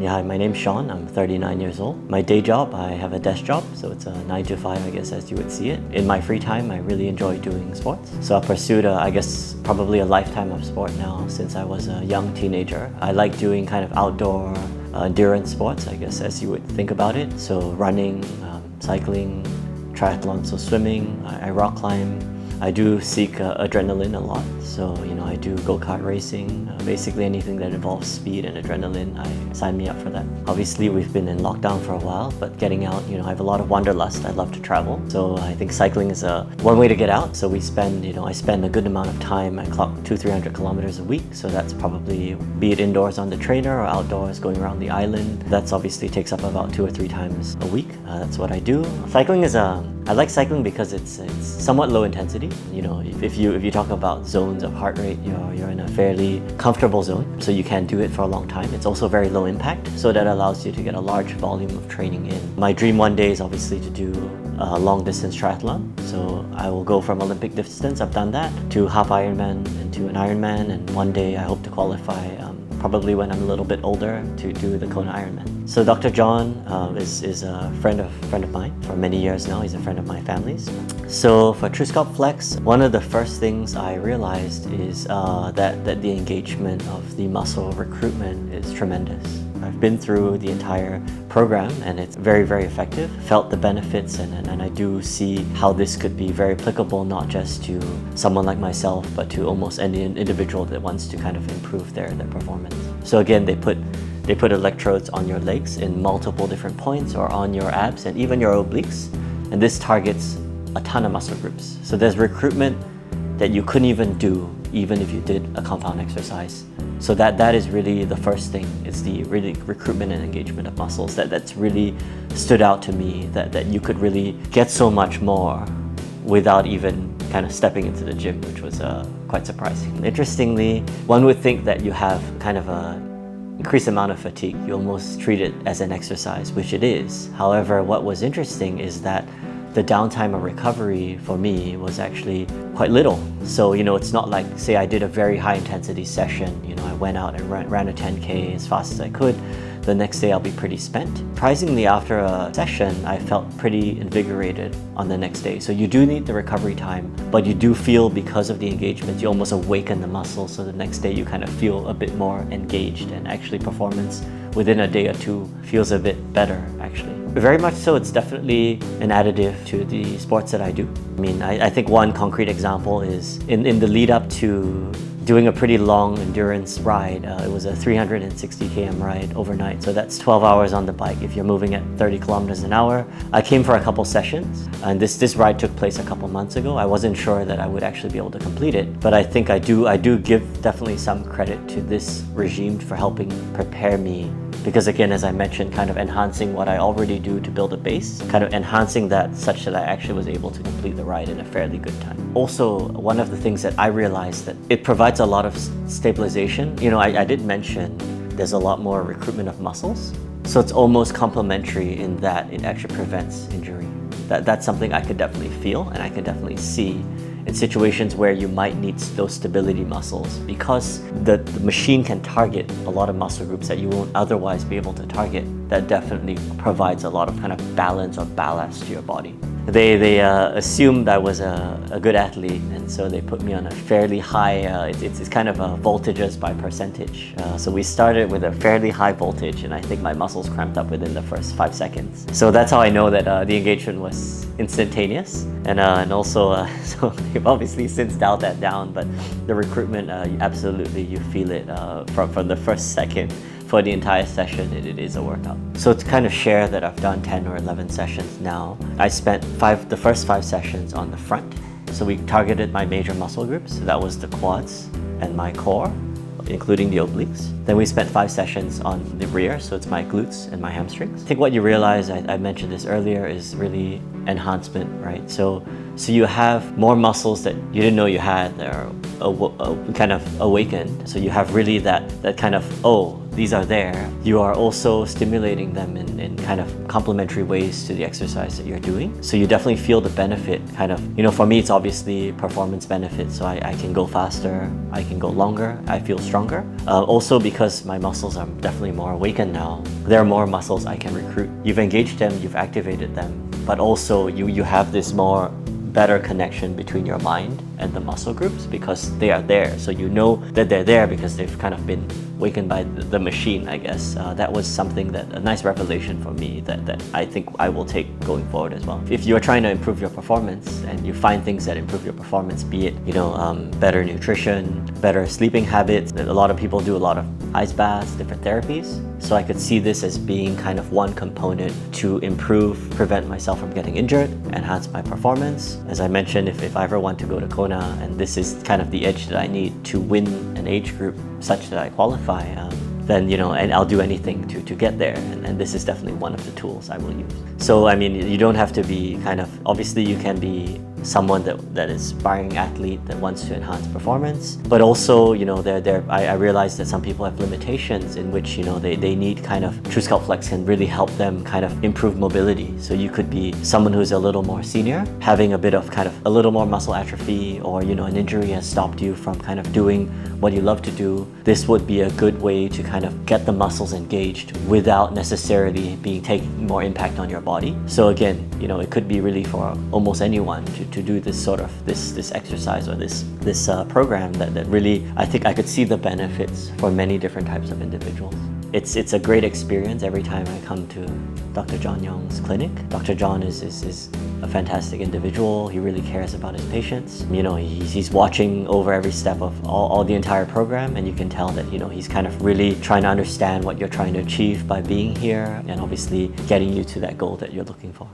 Yeah, hi, my name's Sean. I'm 39 years old. My day job, I have a desk job, so it's a 9 to 5, I guess, as you would see it. In my free time, I really enjoy doing sports. So I pursued, I guess, probably a lifetime of sport now since I was a young teenager. I like doing kind of outdoor endurance sports, I guess, as you would think about it. So running, cycling, triathlon, so swimming, I rock climb. I do seek adrenaline a lot, so I do go-kart racing, basically anything that involves speed and adrenaline, sign me up for that. Obviously we've been in lockdown for a while, but getting out, I have a lot of wanderlust. I love to travel, so I think cycling is one way to get out. So we spend, I spend a good amount of time. I clock 200-300 kilometers a week, so that's probably, be it indoors on the trainer or outdoors going around the island. That's obviously takes up about 2 or 3 times a week. That's what I do. Cycling is I like cycling because it's somewhat low intensity. If you talk about zones of heart rate, you're in a fairly comfortable zone, so you can do it for a long time. It's also very low impact, so that allows you to get a large volume of training in. My dream one day is obviously to do a long distance triathlon. So I will go from Olympic distance, I've done that, to half Ironman and to an Ironman, and one day I hope to qualify probably when I'm a little bit older to do the Kona Ironman. So Dr. John is a friend of mine for many years now. He's a friend of my family's. So for TruSculpt Flex, one of the first things I realized is that the engagement of the muscle recruitment is tremendous. I've been through the entire program and it's very, very effective. Felt the benefits and I do see how this could be very applicable, not just to someone like myself, but to almost any individual that wants to kind of improve their performance. So again, they put electrodes on your legs in multiple different points or on your abs and even your obliques. And this targets a ton of muscle groups. So there's recruitment that you couldn't even do even if you did a compound exercise. So that is really the first thing. It's the really recruitment and engagement of muscles that's really stood out to me, that you could really get so much more without even kind of stepping into the gym, which was quite surprising. Interestingly, one would think that you have kind of a increased amount of fatigue. You almost treat it as an exercise, which it is. However, what was interesting is that the downtime of recovery for me was actually quite little. So, it's not like, say I did a very high intensity session, I went out and ran a 10K as fast as I could. The next day I'll be pretty spent. Surprisingly, after a session, I felt pretty invigorated on the next day. So you do need the recovery time, but you do feel, because of the engagement, you almost awaken the muscles. So the next day you kind of feel a bit more engaged, and actually performance within a day or two feels a bit better, actually. Very much so, it's definitely an additive to the sports that I do. I think one concrete example is in the lead up to doing a pretty long endurance ride. It was a 360 km ride overnight, so that's 12 hours on the bike if you're moving at 30 kilometers an hour. I came for a couple sessions, and this ride took place a couple months ago. I wasn't sure that I would actually be able to complete it, but I think I do give definitely some credit to this regime for helping prepare me. Because again, as I mentioned, kind of enhancing what I already do to build a base, kind of enhancing that such that I actually was able to complete the ride in a fairly good time. Also, one of the things that I realized that it provides a lot of stabilization. I did mention there's a lot more recruitment of muscles. So it's almost complementary in that it actually prevents injury. That's something I could definitely feel and I can definitely see in situations where you might need those stability muscles, because the machine can target a lot of muscle groups that you won't otherwise be able to target. That definitely provides a lot of kind of balance or ballast to your body. They assumed I was a good athlete, and so they put me on a fairly high, it's kind of a voltages by percentage. So we started with a fairly high voltage, and I think my muscles cramped up within the first 5 seconds. So that's how I know that the engagement was instantaneous. And also, so they've obviously since dialed that down, but the recruitment, absolutely you feel it from the first second. For the entire session, it is a workout. So to kind of share that I've done 10 or 11 sessions now, I spent the first 5 sessions on the front. So we targeted my major muscle groups. So that was the quads and my core, including the obliques. Then we spent 5 sessions on the rear, so it's my glutes and my hamstrings. I think what you realize, I mentioned this earlier, is really enhancement, right? So you have more muscles that you didn't know you had that are kind of awakened. So you have really that kind of, these are there, you are also stimulating them in kind of complementary ways to the exercise that you're doing. So you definitely feel the benefit kind of, for me, it's obviously performance benefit. So I can go faster, I can go longer, I feel stronger. Also because my muscles are definitely more awakened now, there are more muscles I can recruit. You've engaged them, you've activated them, but also you have this better connection between your mind and the muscle groups because they are there. So you know that they're there because they've kind of been awakened by the machine, I guess. That was something a nice revelation for me that I think I will take going forward as well. If you're trying to improve your performance and you find things that improve your performance, be it, better nutrition, better sleeping habits, a lot of people do a lot of ice baths, different therapies. So I could see this as being kind of one component to prevent myself from getting injured, enhance my performance. As I mentioned, if I ever want to go to Kona, and this is kind of the edge that I need to win an age group such that I qualify, then, and I'll do anything to get there. And this is definitely one of the tools I will use. So, I mean, you don't have to be obviously you can be someone that is aspiring athlete that wants to enhance performance, but also, I realize that some people have limitations in which, they need kind of TruSculpt Flex can really help them kind of improve mobility. So you could be someone who's a little more senior, having a bit of kind of a little more muscle atrophy, or, an injury has stopped you from kind of doing what you love to do. This would be a good way to kind of get the muscles engaged without necessarily taking more impact on your body. So again, it could be really for almost anyone to do this sort of this exercise or this program that really, I think I could see the benefits for many different types of individuals. It's a great experience every time I come to Dr. John Young's clinic. Dr. John is a fantastic individual. He really cares about his patients. He's watching over every step of all the entire program, and you can tell that he's kind of really trying to understand what you're trying to achieve by being here, and obviously getting you to that goal that you're looking for.